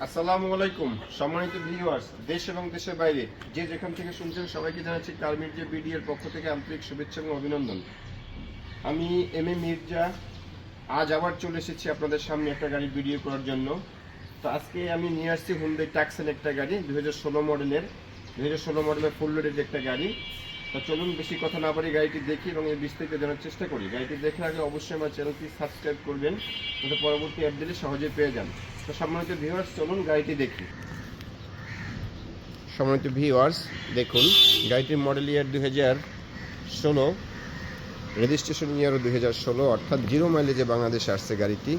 আসসালামু আলাইকুম সম্মানিত ভিউয়ার্স, দেশ এবং দেশের বাইরে যে যেখান থেকে শুনছেন সবাইকে জানাচ্ছি কার মির্জা বিডিএর পক্ষ থেকে আন্তরিক শুভেচ্ছা এবং অভিনন্দন। আমি এম এ মির্জা আজ আবার চলে এসেছি আপনাদের সামনে একটা গাড়ি ভিডিও করার জন্য। তো আজকে আমি নিয়ে আসছি হুন্ডাই টাক্সান একটা গাড়ি 2016 মডেলের ফুল লোডেড একটা গাড়ি। তো চলুন বেশি কথা না বাড়ি গাড়িটি দেখি এবং এর বিস্তারিত জানার চেষ্টা করি। গাড়িটি দেখার আগে অবশ্যই আমার চ্যানেলটি সাবস্ক্রাইব করবেন যাতে পরবর্তী আপডেটে সহজে পেয়ে যান। তো সম্মানিত ভিউয়ার্স, চলুন গাড়িটি দেখি। সম্মানিত ভিউয়ার্স, দেখুন গাড়িটির মডেল ইয়ার 2016, রেজিস্ট্রেশন ইয়ারও 2016, অর্থাৎ 0 মাইলেজে বাংলাদেশে আসছে গাড়িটি।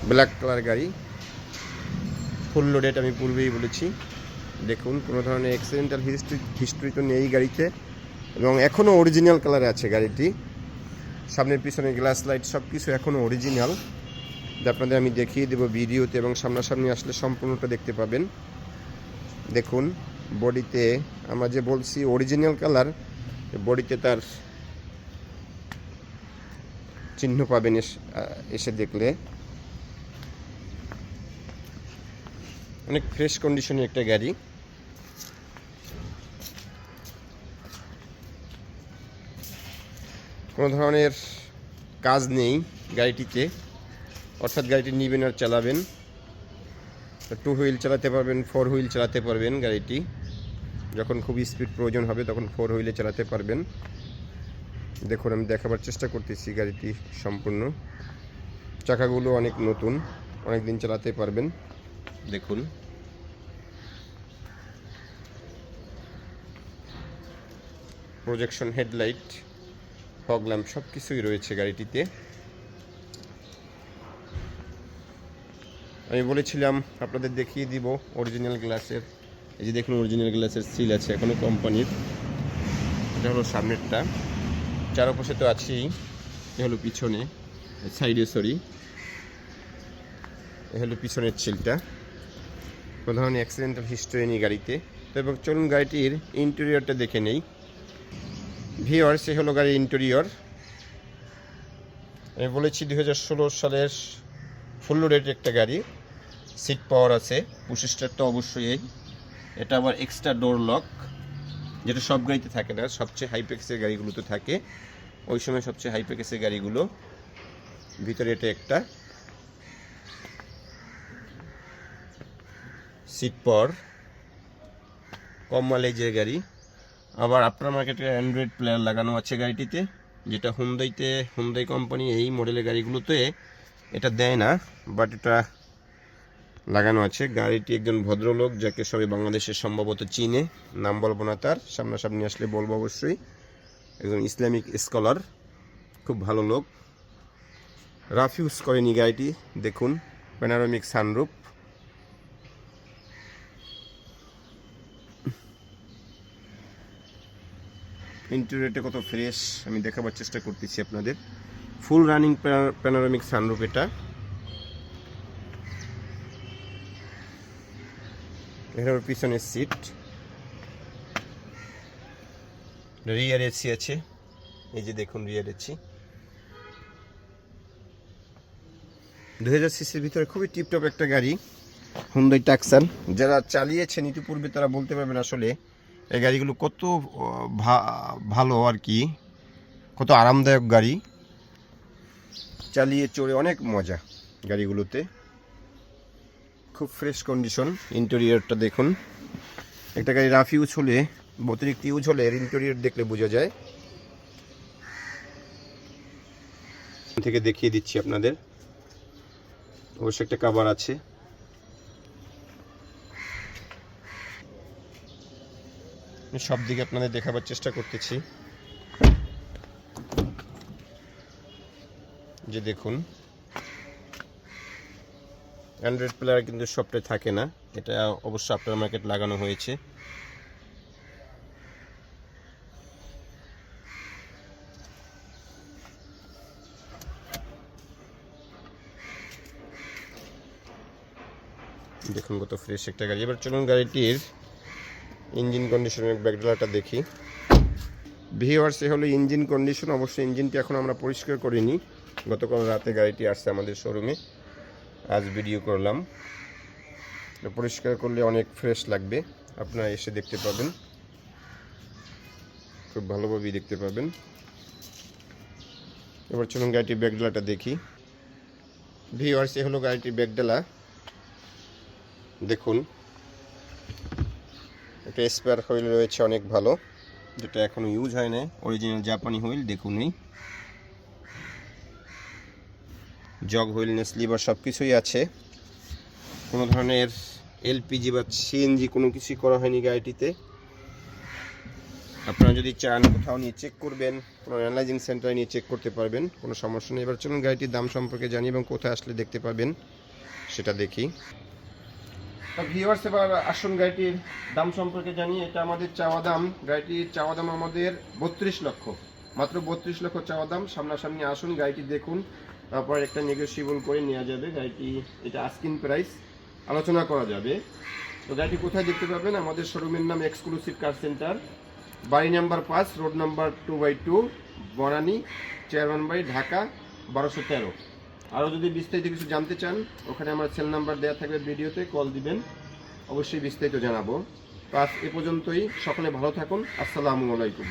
ব্ল্যাক কালার গাড়ি, ফুল লোডেড আমি পূর্বেই বলেছি। দেখুন কোনো ধরনের অ্যাক্সিডেন্টাল হিস্ট্রি তো নেই গাড়িতে এবং এখনও অরিজিনাল কালারে আছে গাড়িটি। সামনের পিছনে গ্লাস লাইট সব কিছু এখনও অরিজিনাল, যা আপনাদের আমি দেখিয়ে দেবো ভিডিওতে এবং সামনাসামনি আসলে সম্পূর্ণটা দেখতে পাবেন। দেখুন বডিতে আমরা যে বলছি অরিজিনাল কালার, বডিতে তার চিহ্ন পাবেন এসে দেখলে। অনেক ফ্রেশ কন্ডিশনের একটা গাড়ি। কোনো ধরনের কাজ নেই গাড়িটিতে, অর্থাৎ গাড়িটি নেবেন আর চালাবেন। 2 হুইল চালাতে পারবেন, 4 হুইল চালাতে পারবেন। গাড়িটি যখন খুব স্পিড প্রয়োজন হবে তখন 4 হুইলে চালাতে পারবেন। দেখুন আমি দেখাবার চেষ্টা করতেছি গাড়িটি সম্পূর্ণ। চাকাগুলো অনেক নতুন, অনেক দিন চালাতে পারবেন। দেখুন প্রজেকশন হেডলাইট, ফগ ল্যাম্প সব কিছুই রয়েছে গাড়িটিতে। আমি বলেছিলাম আপনাদের দেখিয়ে দিব অরিজিনাল গ্লাসের, এই যে দেখুন অরিজিনাল গ্লাসের সিল আছে এখনও কোম্পানির। এটা হলো সামনেরটা, চারপাশে তো আছেই। এ হলো পিছনে, সাইডে সরি, এ হলো পিছনের সিলটা। কোনো ধরনের অ্যাক্সিডেন্টাল হিস্ট্রি নেই গাড়িতে। তো এবং চলুন গাড়িটির ইন্টেরিয়রটা দেখে নেই। ভিউয়ার্স, এ হলো গাড়ির ইন্টেরিয়র। আমি বলেছি 2016 সালের ফুল লোডেড একটা গাড়ি। সিট পাওয়ার আছে, পুশ স্টার্ট তো অবশ্যই। এটা আবার এক্সট্রা ডোর লক, যেটা সব গাড়িতে থাকে না, সবচেয়ে হাই প্যাকেজের গাড়িগুলোতে থাকে। ওই সময় সবচেয়ে হাই প্যাকেজের গাড়িগুলো ভিতরে এটা একটা সিট পাওয়ার, কম মাইলেজের গাড়ি। আবার আপনার মার্কেটে অ্যান্ড্রয়েড প্লেয়ার লাগানো আছে গাড়িটিতে, যেটা হুন্ডাই কোম্পানি এই মডেলের গাড়িগুলোতে এটা দেয় না, বাট এটা লাগানো আছে। গাড়িটি একজন ভদ্রলোক, যাকে সবাই বাংলাদেশে সম্ভবত চিনে, নাম বলবো না তার, সামনাসামনি আসলে বলবো অবশ্যই। একজন ইসলামিক স্কলার, খুব ভালো লোক। রাফ ইউজ করেনি গাড়িটি। দেখুন প্যানোরামিক সানরুফ। ইন্টেরিয়রটা কত ফ্রেশ আমি দেখাবার চেষ্টা করতেছি আপনাদের। ফুল রানিং প্যানোরামিক সানরুফ এটা। এর পিছনের সিট, রিয়ার এসি আছে, এই যে দেখুন রিয়ার এসি। 2000 সিসির ভিতরে খুবই টিপটপ একটা গাড়ি, হুন্ডাই টাক্সান। যারা চালিয়েছেন ইতিপূর্বে তারা বলতে পারবেন আসলে এই গাড়িগুলো কত ভালো আর কি, কত আরামদায়ক গাড়ি। চালিয়ে চড়ে অনেক মজা গাড়িগুলোতে। খুব ফ্রেশ কন্ডিশন। ইন্টেরিয়রটা দেখুন। একটা গাড়ি রাফ ইউজ হলে, অতিরিক্ত ইউজ হলে এর ইন্টেরিয়র দেখলে বোঝা যায়। থেকে দেখিয়ে দিচ্ছি আপনাদের। অবশ্যই একটা কভার আছে। সব দিকে আপনাদের দেখাবার চেষ্টা করতেছি। যে দেখুন অ্যান্ড্রয়েড প্লেয়ার কিন্তু সবটাই থাকে না, এটা অবশ্য আপনার মার্কেট লাগানো হয়েছে। দেখুন কত ফ্রেশ একটা গাড়ি। এবার চলুন গাড়িটির ইঞ্জিন কন্ডিশনের ব্যাকডলারটা দেখি। ভিউয়ার্স, এ হলো ইঞ্জিন কন্ডিশন। অবশ্যই ইঞ্জিনটি এখন আমরা পরিষ্কার করিনি, গতকাল রাতে গাড়িটি আসছে আমাদের শোরুমে, আজ ভিডিও করলাম। পরিষ্কার করলে অনেক ফ্রেশ লাগবে, আপনারা এসে দেখতে পাবেন, খুব ভালোভাবেই দেখতে পাবেন। এবার চলুন গাড়িটির ব্যাকডালাটা দেখি। ভিউয়ার্স, এ হলো গাড়িটির ব্যাকডালা। দেখুন, এটা স্পেয়ার হুইল রয়েছে অনেক ভালো, যেটা এখনো ইউজ হয় না, অরিজিনাল জাপানি হুইল। দেখুন, এই জগ হুইলনেস লিভার সব কিছুই আছে, কোনো ধরনের এলপিজি বা সিএনজি কোনো কিছুই করা হয়নি গাড়িটিতে। আপনারা যদি চান কোথাও নিয়ে চেক করবেন, কোনো অ্যানালাইজিং সেন্টারে নিয়ে চেক করতে পারবেন, কোনো সমস্যা নেই। এবার চলুন গাড়িটির দাম সম্পর্কে জানি এবং কোথায় আসলে দেখতে পাবেন সেটা দেখি। ভিউয়ার্স, এবার আসুন গাড়িটির দাম সম্পর্কে জানি। এটা আমাদের চাওয়া দাম, গাড়িটির চাওয়া দাম আমাদের 32 লক্ষ, মাত্র 32 লক্ষ চাওয়া দাম। সামনাসামনি আসুন, গাড়িটি দেখুন, তারপর একটা নেগোসিয়েবল করে নেওয়া যাবে। গাড়িটি এটা আস্কিং প্রাইস, আলোচনা করা যাবে। তো গাড়িটি কোথায় দেখতে পাবেন? আমাদের শোরুমের নাম এক্সক্লুসিভ কার সেন্টার, বাড়ি number 5, road number 2/2, Banani, chairman বাড়ি, ঢাকা 1213। আরও যদি বিস্তারিত কিছু জানতে চান, ওখানে আমার সেল নাম্বার দেওয়া থাকবে, ভিডিওতে কল দিবেন, অবশ্যই বিস্তারিত জানাবো। তো আজ এ পর্যন্তই, সকলে ভালো থাকুন, আসসালামু আলাইকুম।